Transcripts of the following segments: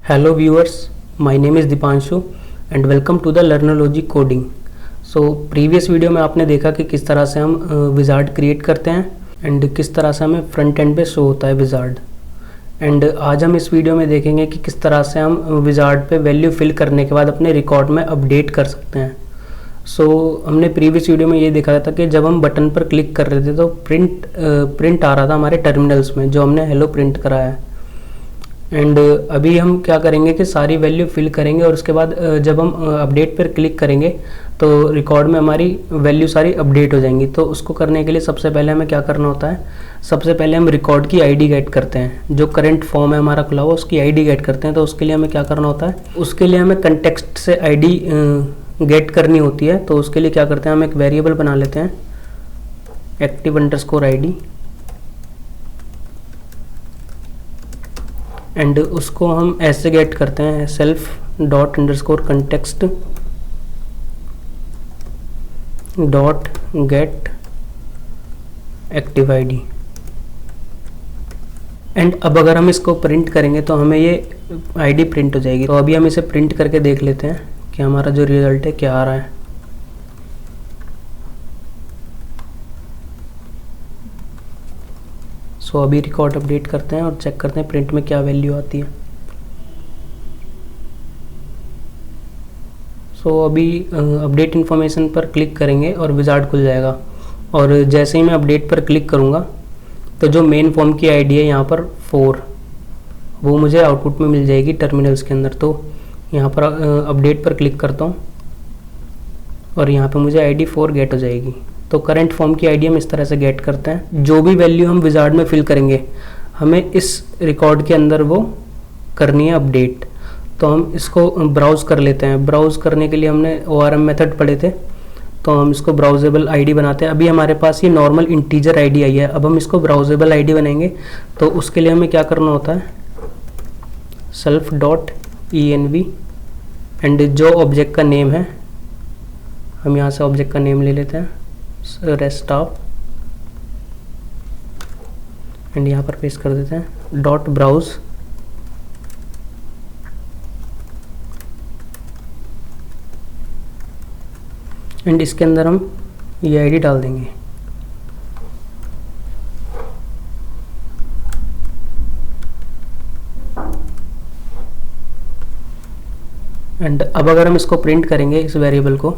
Hello viewers, my name is Dipanshu and welcome to the Learnology Coding. So previous video में आपने देखा कि किस तरह से हम विजार्ड क्रिएट करते हैं एंड किस तरह से हमें फ्रंट एंड पे शो होता है विजार्ड। एंड आज हम इस वीडियो में देखेंगे कि किस तरह से हम विजार्ड पे वैल्यू फिल करने के बाद अपने रिकॉर्ड में अपडेट कर सकते हैं। हमने प्रीवियस वीडियो में ये देखा था कि जब हम बटन पर क्लिक कर रहे थे तो प्रिंट आ रहा था हमारे टर्मिनल्स में, जो हमने हेलो प्रिंट कराया है। एंड अभी हम क्या करेंगे कि सारी वैल्यू फिल करेंगे और उसके बाद जब हम अपडेट पर क्लिक करेंगे तो रिकॉर्ड में हमारी वैल्यू सारी अपडेट हो जाएंगी। तो उसको करने के लिए सबसे पहले हमें क्या करना होता है, सबसे पहले हम रिकॉर्ड की आईडी गेट करते हैं। जो करंट फॉर्म है हमारा खुला हुआ उसकी आईडी गेट करते हैं। तो उसके लिए हमें क्या करना होता है, उसके लिए हमें कंटेक्स्ट से आईडी गेट करनी होती है। तो उसके लिए क्या करते हैं, हम एक वेरिएबल बना लेते हैं active_id एंड उसको हम ऐसे गेट करते हैं self._context dot gate active id। And अब अगर हम इसको प्रिंट करेंगे तो हमें ये आईडी प्रिंट हो जाएगी। तो अभी हम इसे प्रिंट करके देख लेते हैं कि हमारा जो रिजल्ट है क्या आ रहा है। अभी रिकॉर्ड अपडेट करते हैं और चेक करते हैं प्रिंट में क्या वैल्यू आती है। अभी अपडेट इन्फॉर्मेशन पर क्लिक करेंगे और विजार्ड खुल जाएगा। और जैसे ही मैं अपडेट पर क्लिक करूँगा तो जो मेन फॉर्म की आईडी है यहाँ पर 4, वो मुझे आउटपुट में मिल जाएगी टर्मिनल्स के अंदर। तो यहाँ पर अपडेट पर क्लिक करता हूँ और यहाँ पे मुझे आईडी 4 गेट हो जाएगी। तो करंट फॉर्म की आईडी हम इस तरह से गेट करते हैं। जो भी वैल्यू हम विजार्ड में फिल करेंगे हमें इस रिकॉर्ड के अंदर वो करनी है अपडेट। तो हम इसको ब्राउज़ कर लेते हैं। ब्राउज़ करने के लिए हमने ORM मेथड पढ़े थे, तो हम इसको ब्राउजेबल आईडी बनाते हैं। अभी हमारे पास ये नॉर्मल इंटीजर आईडी आई है, अब हम इसको ब्राउजेबल आईडी बनाएंगे। तो उसके लिए हमें क्या करना होता है, self.env एंड जो ऑब्जेक्ट का नेम है हम यहाँ से ऑब्जेक्ट का नेम ले लेते हैं रेस्ट ऑफ एंड यहाँ पर पेस्ट कर देते हैं डॉट ब्राउज एंड इसके अंदर हम ये आईडी डाल देंगे। एंड अब अगर हम इसको प्रिंट करेंगे इस वेरिएबल को,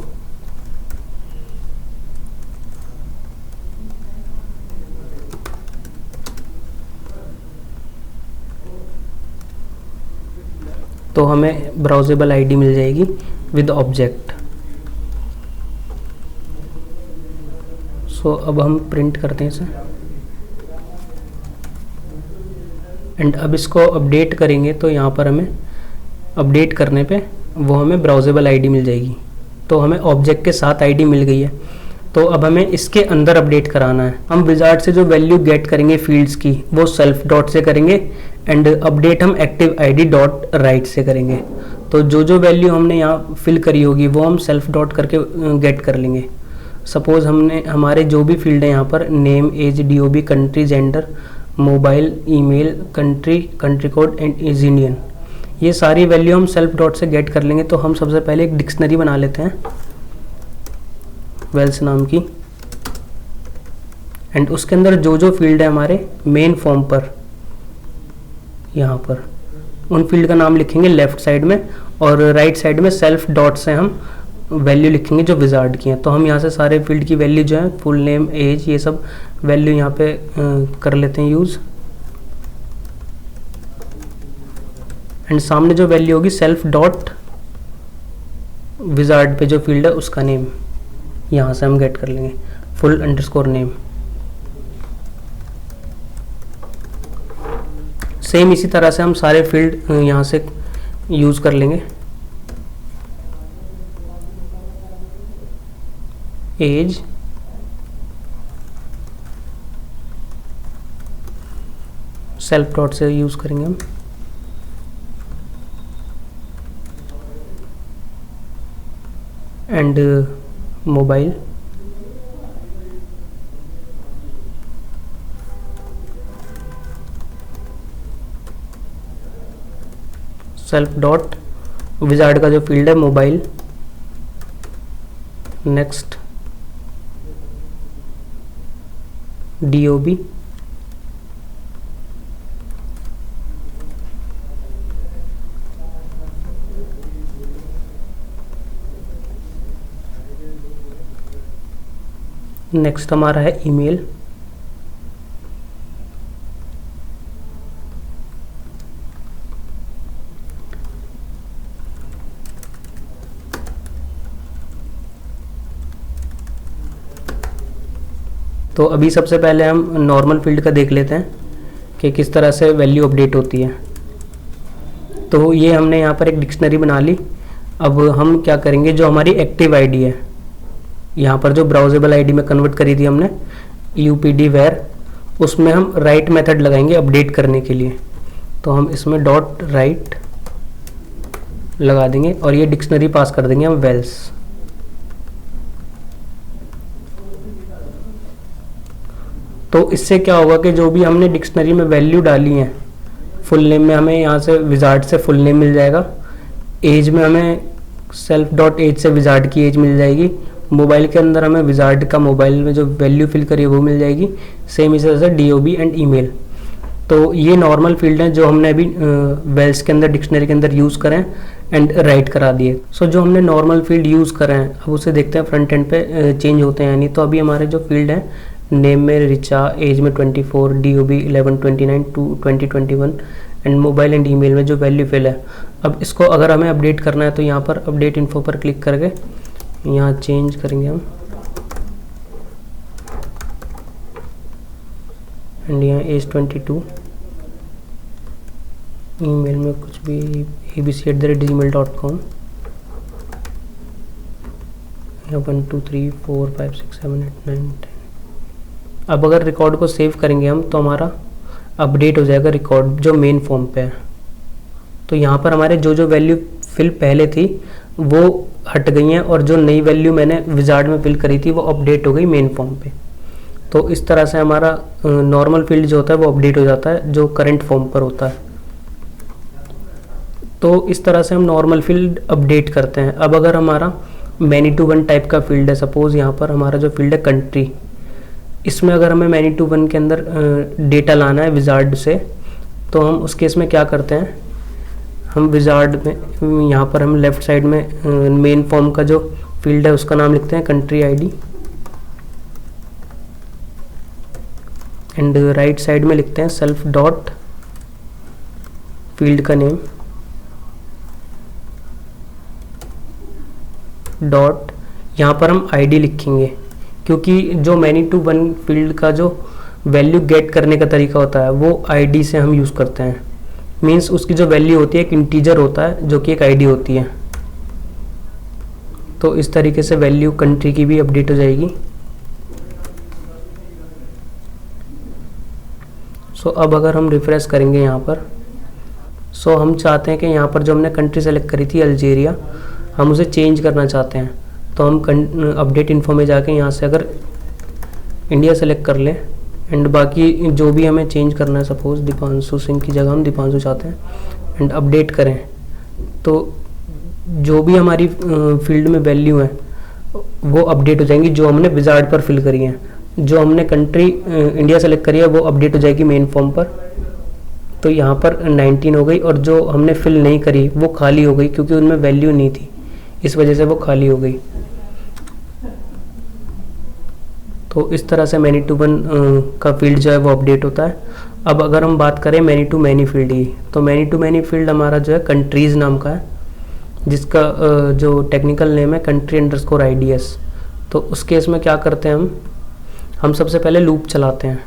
तो हमें ब्राउजेबल आईडी मिल जाएगी विद ऑब्जेक्ट। अब हम प्रिंट करते हैं इसे एंड अब इसको अपडेट करेंगे तो यहाँ पर हमें अपडेट करने पे वो हमें ब्राउजेबल आईडी मिल जाएगी। तो हमें ऑब्जेक्ट के साथ आईडी मिल गई है। तो अब हमें इसके अंदर अपडेट कराना है। हम विजार्ड से जो वैल्यू गेट करेंगे फील्ड्स की वो सेल्फ डॉट से करेंगे एंड अपडेट हम एक्टिव आईडी डॉट राइट से करेंगे। तो जो वैल्यू हमने यहाँ फिल करी होगी वो हम सेल्फ डॉट करके गेट कर लेंगे। सपोज हमने हमारे जो भी फील्ड है यहाँ पर name, age, DOB, country, gender, mobile, email, country code and is Indian, ये सारी वैल्यू हम सेल्फ डॉट से गेट कर लेंगे। तो हम सबसे पहले एक डिक्शनरी बना लेते हैं वेल्स नाम की एंड उसके अंदर जो फील्ड है हमारे मेन फॉर्म पर, यहाँ पर उन फील्ड का नाम लिखेंगे लेफ्ट साइड में और राइट साइड में सेल्फ डॉट से हम वैल्यू लिखेंगे जो विजार्ड की हैं। तो हम यहाँ से सारे फील्ड की वैल्यू जो है फुल नेम, एज, ये सब वैल्यू यहाँ पे कर लेते हैं यूज़। एंड सामने जो वैल्यू होगी सेल्फ डॉट विजार्ड पे जो फील्ड है उसका नेम यहाँ से हम गेट कर लेंगे full_name। सेम इसी तरह से हम सारे फील्ड यहाँ से यूज़ कर लेंगे। एज, सेल्फ डॉट से यूज़ करेंगे हम and mobile, self dot wizard का जो फील्ड है मोबाइल, नेक्स्ट DOB, नेक्स्ट हमारा है ईमेल, तो अभी सबसे पहले हम नॉर्मल फील्ड का देख लेते हैं कि किस तरह से वैल्यू अपडेट होती है। तो ये हमने यहाँ पर एक डिक्शनरी बना ली। अब हम क्या करेंगे, जो हमारी एक्टिव आईडी है, यहाँ पर जो ब्राउजेबल आईडी में कन्वर्ट करी थी हमने UPD where, उसमें हम राइट मेथड लगाएंगे अपडेट करने के लिए। तो हम इसमें डॉट राइट लगा देंगे और ये डिक्शनरी पास कर देंगे हम वेल्स। तो इससे क्या होगा कि जो भी हमने डिक्शनरी में वैल्यू डाली है, फुल नेम में हमें यहाँ से विजार्ड से फुल नेम मिल जाएगा, एज में हमें सेल्फ डॉट एज से विजार्ड की एज मिल जाएगी, मोबाइल के अंदर हमें विजार्ड का मोबाइल में जो वैल्यू फिल करी है वो मिल जाएगी, सेम इसी तरह से DOB एंड ईमेल। तो ये नॉर्मल फील्ड हैं जो हमने अभी वेल्स के अंदर डिक्शनरी के अंदर यूज़ करें एंड राइट करा दिए। सो जो हमने नॉर्मल फील्ड यूज़ करें अब उसे देखते हैं फ्रंट एंड पे चेंज होते हैं नहीं। तो अभी हमारे जो फील्ड है, नेम में रिचा, एज में 24, DOB 1129 to 2021 and mobile and email में जो वैल्यू फिल है। अब इसको अगर हमें अपडेट करना है तो यहाँ पर अपडेट इन्फो पर क्लिक करके यहाँ चेंज करेंगे हम एंड यहाँ एज 22, ईमेल में कुछ भी abc@gmail.com, 1 2 3 4 5 6 7 8 9 10। अब अगर रिकॉर्ड को सेव करेंगे हम तो हमारा अपडेट हो जाएगा रिकॉर्ड जो मेन फॉर्म पे है। तो यहाँ पर हमारे जो जो वैल्यू फिल पहले थी वो हट गई हैं और जो नई वैल्यू मैंने विजार्ड में फिल करी थी वो अपडेट हो गई मेन फॉर्म पे। तो इस तरह से हमारा नॉर्मल फील्ड जो होता है वो अपडेट हो जाता है जो करंट फॉर्म पर होता है। तो इस तरह से हम नॉर्मल फील्ड अपडेट करते हैं। अब अगर हमारा मैनी टू वन टाइप का फील्ड है, सपोज यहाँ पर हमारा जो फील्ड है कंट्री, इसमें अगर हमें मैनी टू वन के अंदर डेटा लाना है विजार्ड से, तो हम उस केस में क्या करते हैं, हम विजार्ड में यहाँ पर हम लेफ्ट साइड में मेन फॉर्म का जो फील्ड है उसका नाम लिखते हैं country ID and right side में लिखते हैं सेल्फ डॉट फील्ड का नेम डॉट, यहाँ पर हम आईडी लिखेंगे क्योंकि जो मैनी टू वन फील्ड का जो वैल्यू गेट करने का तरीका होता है वो आईडी से हम यूज़ करते हैं। मीन्स उसकी जो वैल्यू होती है एक इंटीजर होता है जो कि एक आईडी होती है। तो इस तरीके से वैल्यू कंट्री की भी अपडेट हो जाएगी। सो अब अगर हम रिफ्रेश करेंगे यहाँ पर, सो हम चाहते हैं कि यहाँ पर जो हमने कंट्री सेलेक्ट करी थी अल्जीरिया, हम उसे चेंज करना चाहते हैं। तो हम अपडेट इन्फो में जाके यहाँ से अगर इंडिया सेलेक्ट कर लें एंड बाकी जो भी हमें चेंज करना है, सपोज दीपांशु सिंह की जगह हम दीपांशु चाहते हैं एंड अपडेट करें, तो जो भी हमारी फील्ड में वैल्यू है वो अपडेट हो जाएंगी जो हमने विजार्ड पर फिल करी है। जो हमने कंट्री इंडिया सेलेक्ट करी है वो अपडेट हो जाएगी मेन फॉर्म पर। तो यहाँ पर 19 हो गई और जो हमने फिल नहीं करी वो खाली हो गई क्योंकि उनमें वैल्यू नहीं थी, इस वजह से वो खाली हो गई। तो इस तरह से मैनी टू वन का फील्ड जो है वो अपडेट होता है। अब अगर हम बात करें मैनी टू मैनी फील्ड की, तो मैनी टू मैनी फील्ड हमारा जो है कंट्रीज़ नाम का है, जिसका जो टेक्निकल नेम है country_IDS। तो उस केस में क्या करते हैं हम सबसे पहले लूप चलाते हैं।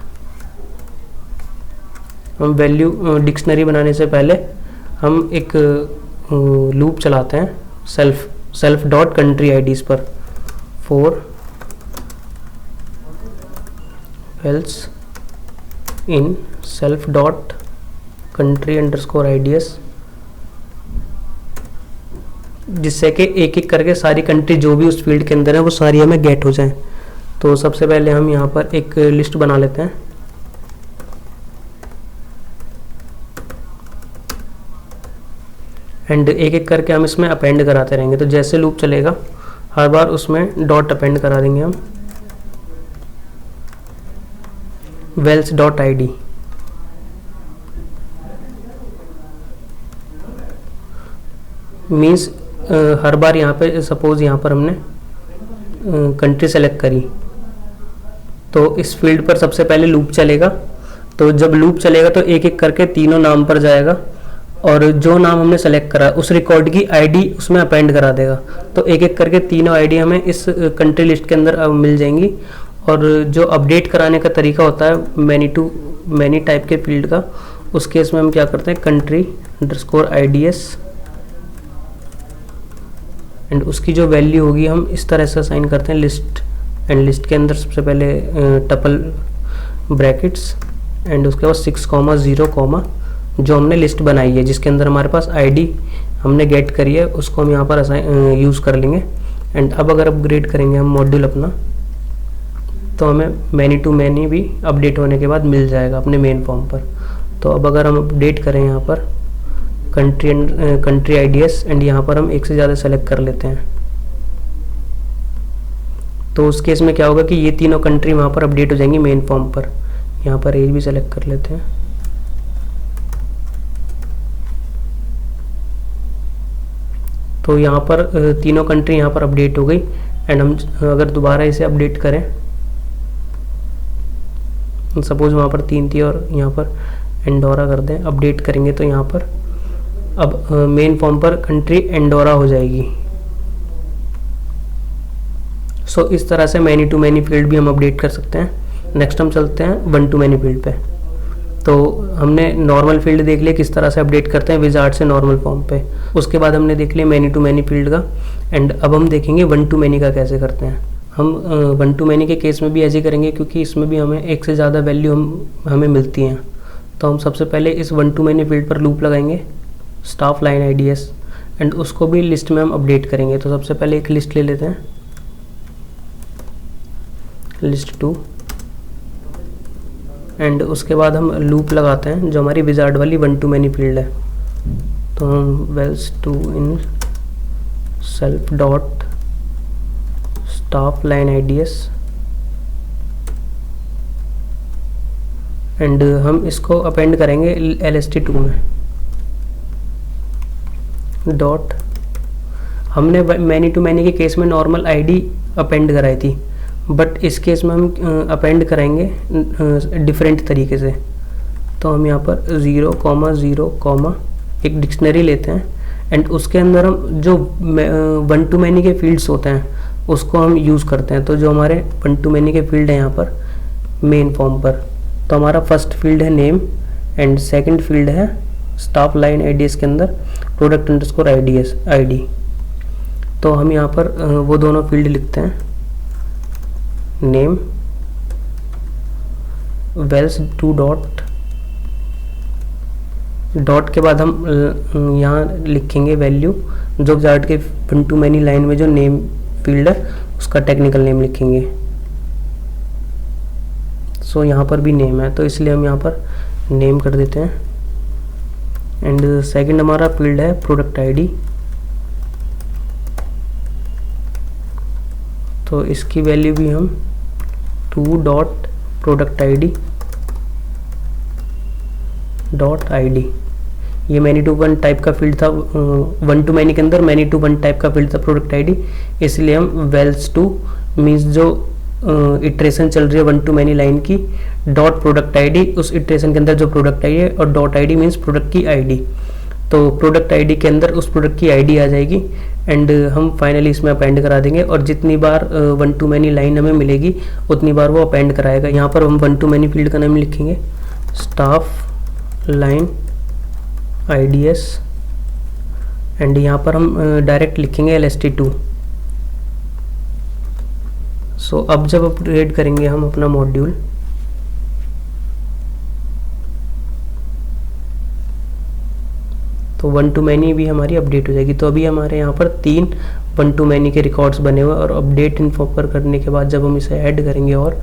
हम वैल्यू डिक्शनरी बनाने से पहले हम एक लूप चलाते हैं सेल्फ डॉट कंट्री आईडीज पर for else in self dot country_IDS, जिससे कि एक एक करके सारी कंट्री जो भी उस फील्ड के अंदर है वो सारी हमें गेट हो जाए। तो सबसे पहले हम यहाँ पर एक लिस्ट बना लेते हैं। एंड एक एक करके हम इसमें अपेंड कराते रहेंगे। तो जैसे लूप चलेगा हर बार उसमें डॉट अपेंड करा देंगे हम, वेल्स डॉट id। मीन्स हर बार यहाँ पे सपोज यहाँ पर हमने कंट्री सेलेक्ट करी तो इस फील्ड पर सबसे पहले लूप चलेगा। तो जब लूप चलेगा तो एक एक करके तीनों नाम पर जाएगा और जो नाम हमने सेलेक्ट करा उस रिकॉर्ड की आईडी उसमें अपेंड करा देगा। तो एक एक करके तीनों आईडी हमें इस कंट्री लिस्ट के अंदर मिल जाएंगी। और जो अपडेट कराने का तरीका होता है मैनी टू मैनी टाइप के फील्ड का, उस केस में हम क्या करते हैं, कंट्री अंडरस्कोर IDS एंड उसकी जो वैल्यू होगी हम इस तरह से असाइन करते हैं लिस्ट। एंड लिस्ट के अंदर सबसे पहले टपल ब्रैकेट्स एंड उसके बाद 6,0, जो हमने लिस्ट बनाई है जिसके अंदर हमारे पास आईडी हमने गेट करी है उसको हम यहाँ पर यूज़ कर लेंगे। एंड अब अगर अपग्रेड करेंगे हम मॉड्यूल अपना तो हमें मैनी टू मैनी भी अपडेट होने के बाद मिल जाएगा अपने मेन फॉर्म पर। तो अब अगर हम अपडेट करें यहाँ पर कंट्री IDS एंड यहाँ पर हम एक से ज़्यादा सेलेक्ट कर लेते हैं तो उस केस में क्या होगा कि ये तीनों कंट्री वहाँ पर अपडेट हो जाएंगी मेन फॉर्म पर। यहाँ पर एज भी सेलेक्ट कर लेते हैं। तो यहाँ पर तीनों कंट्री यहाँ पर अपडेट हो गई। एंड हम अगर दोबारा इसे अपडेट करें, सपोज वहाँ पर 3 थी और यहाँ पर एंडोरा कर दें, अपडेट करेंगे तो यहाँ पर अब मेन फॉर्म पर कंट्री एंडोरा हो जाएगी। सो इस तरह से मैनी टू मैनी फील्ड भी हम अपडेट कर सकते हैं। नेक्स्ट हम चलते हैं वन टू मैनी फील्ड पे। तो हमने नॉर्मल फील्ड देख लिया किस तरह से अपडेट करते हैं विजार्ड से नॉर्मल फॉर्म पे। उसके बाद हमने देख लिया मैनी टू मैनी फील्ड का। एंड अब हम देखेंगे वन टू मैनी का कैसे करते हैं। हम वन टू मैनी के केस में भी ऐसे करेंगे क्योंकि इसमें भी हमें एक से ज़्यादा वैल्यू हमें मिलती हैं। तो हम सबसे पहले इस वन टू मैनी फील्ड पर लूप लगाएंगे स्टाफ लाइन IDS एंड उसको भी लिस्ट में हम अपडेट करेंगे। तो सबसे पहले एक लिस्ट ले लेते हैं, लिस्ट 2 एंड उसके बाद हम लूप लगाते हैं जो हमारी विजार्ड वाली वन टू मैनी फील्ड है। तो हम vals to in self dot staff line IDS and हम इसको अपेंड करेंगे LST2 में डॉट। हमने मैनी टू मैनी के केस में नॉर्मल आईडी अपेंड कराई थी, बट इस केस में हम अपेंड कराएंगे डिफरेंट तरीके से। तो हम यहाँ पर 0,0, एक डिक्शनरी लेते हैं एंड उसके अंदर हम जो वन टू मैनी के फील्ड्स होते हैं उसको हम यूज़ करते हैं। तो जो हमारे वन टू मैनी के फील्ड है यहाँ पर मेन फॉर्म पर, तो हमारा फर्स्ट फील्ड है नेम एंड सेकंड फील्ड है स्टाफ लाइन IDS के अंदर प्रोडक्ट अंडरस्कोर ID। तो हम यहाँ पर वो दोनों फील्ड लिखते हैं, नेम वेल्स टू डॉट के बाद हम यहाँ लिखेंगे वैल्यू जो विजार्ड के वन टू मैनी लाइन में जो नेम फील्ड है उसका टेक्निकल नेम लिखेंगे। सो यहाँ पर भी नेम है तो इसलिए हम यहाँ पर नेम कर देते हैं। एंड सेकंड हमारा फील्ड है प्रोडक्ट ID, तो इसकी वैल्यू भी हम 2 डॉट प्रोडक्ट ID। ये मैनी टू वन टाइप का फील्ड था, वन टू मैनी के अंदर मैनी टू वन टाइप का फील्ड था प्रोडक्ट ID, इसलिए हम वेल्स टू मीन्स जो इटरेशन चल रही है वन टू मैनी लाइन की डॉट प्रोडक्ट ID, उस इटरेशन के अंदर जो प्रोडक्ट ID है और डॉट ID मीन्स प्रोडक्ट की ID। तो प्रोडक्ट ID के अंदर उस प्रोडक्ट की ID आ जाएगी एंड हम फाइनली इसमें अपेंड करा देंगे। और जितनी बार वन टू मैनी लाइन हमें मिलेगी उतनी बार वो अपेंड कराएगा। यहाँ पर हम वन टू मैनी फील्ड का नाम लिखेंगे स्टाफ लाइन IDS एंड यहाँ पर हम डायरेक्ट लिखेंगे LST2। सो अब जब अपग्रेड करेंगे हम अपना मॉड्यूल तो वन टू मैनी भी हमारी अपडेट हो जाएगी। तो अभी हमारे यहाँ पर 3 वन टू मैनी के रिकॉर्ड्स बने हुए और अपडेट इन्फो पर करने के बाद जब हम इसे ऐड करेंगे और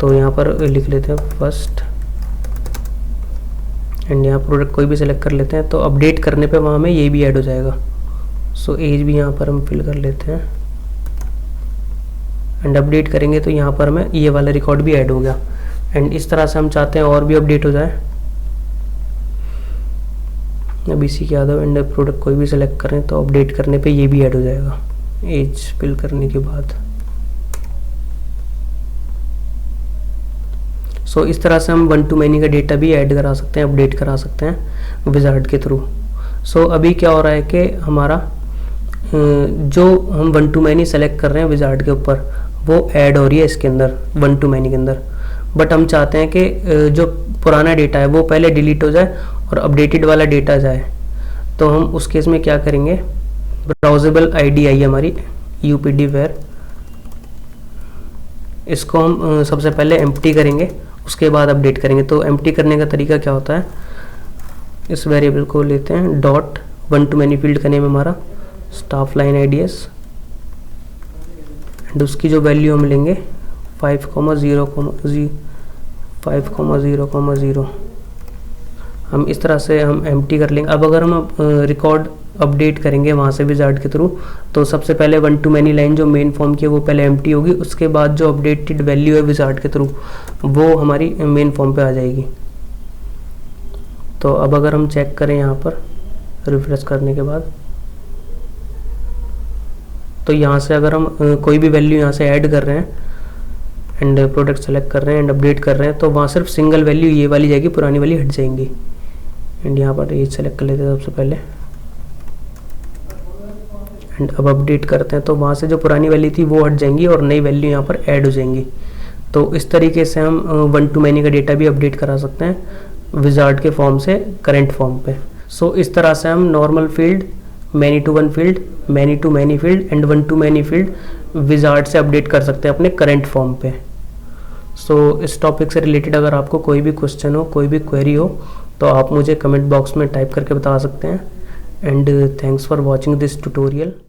तो यहाँ पर लिख लेते हैं फर्स्ट एंड यहाँ प्रोडक्ट कोई भी सिलेक्ट कर लेते हैं, तो अपडेट करने पे वहाँ में ये भी ऐड हो जाएगा। सो एज भी यहाँ पर हम फिल कर लेते हैं एंड अपडेट करेंगे तो यहाँ पर हमें ये वाला रिकॉर्ड भी ऐड हो गया। एंड इस तरह से हम चाहते हैं और भी अपडेट हो जाए। अभिषेक यादव एंड प्रोडक्ट कोई भी सिलेक्ट करें तो अपडेट करने पे ये भी ऐड हो जाएगा एज फिल करने के बाद। सो इस तरह से हम वन टू मैनी का डेटा भी ऐड करा सकते हैं, अपडेट करा सकते हैं विजार्ड के थ्रू। सो अभी क्या हो रहा है कि हमारा जो हम वन टू मैनी सेलेक्ट कर रहे हैं विजार्ड के ऊपर वो ऐड हो रही है इसके अंदर, वन टू मैनी के अंदर। बट हम चाहते हैं कि जो पुराना डेटा है वो पहले डिलीट हो जाए और अपडेटेड वाला डेटा जाए। तो हम उस केस में क्या करेंगे, ब्राउजेबल आईडी आई हमारी यूपीडी वेयर, इसको हम सबसे पहले एम्प्टी करेंगे, उसके बाद अपडेट करेंगे। तो एम्प्टी करने का तरीका क्या होता है, इस वेरिएबल को लेते हैं, dot one to many field का नेम हमारा स्टाफ लाइन आईडीएस एंड उसकी जो वैल्यू हम लेंगे 5,0,0 हम इस तरह से हम एम्प्टी कर लेंगे। अब अगर हम रिकॉर्ड अपडेट करेंगे वहाँ से विजार्ड के थ्रू, तो सबसे पहले वन टू मैनी लाइन जो मेन फॉर्म की है वो पहले एम्प्टी होगी, उसके बाद जो अपडेटेड वैल्यू है विजार्ड के थ्रू वो हमारी मेन फॉर्म पे आ जाएगी। तो अब अगर हम चेक करें यहाँ पर रिफ्रेश करने के बाद, तो यहाँ से अगर हम कोई भी वैल्यू यहाँ से ऐड कर रहे हैं एंड प्रोडक्ट सेलेक्ट कर रहे हैं एंड अपडेट कर रहे हैं, तो वहाँ सिर्फ सिंगल वैल्यू ये वाली जाएगी, पुरानी वाली हट जाएंगी। एंड यहाँ पर ये सेलेक्ट कर लेते हैं सबसे पहले एंड अब अपडेट करते हैं, तो वहाँ से जो पुरानी वैल्यू थी वो हट जाएंगी और नई वैल्यू यहाँ पर ऐड हो जाएंगी। तो इस तरीके से हम वन टू मैनी का डेटा भी अपडेट करा सकते हैं विजार्ड के फॉर्म से करेंट फॉर्म पे। सो इस तरह से हम normal field, many to one field, many to many field and one to many field wizard से अपडेट कर सकते हैं अपने करेंट फॉर्म पे। सो इस टॉपिक से रिलेटेड अगर आपको कोई भी क्वेश्चन हो, कोई भी क्वेरी हो, तो आप मुझे कमेंट बॉक्स में टाइप करके बता सकते हैं। And thanks for watching this tutorial.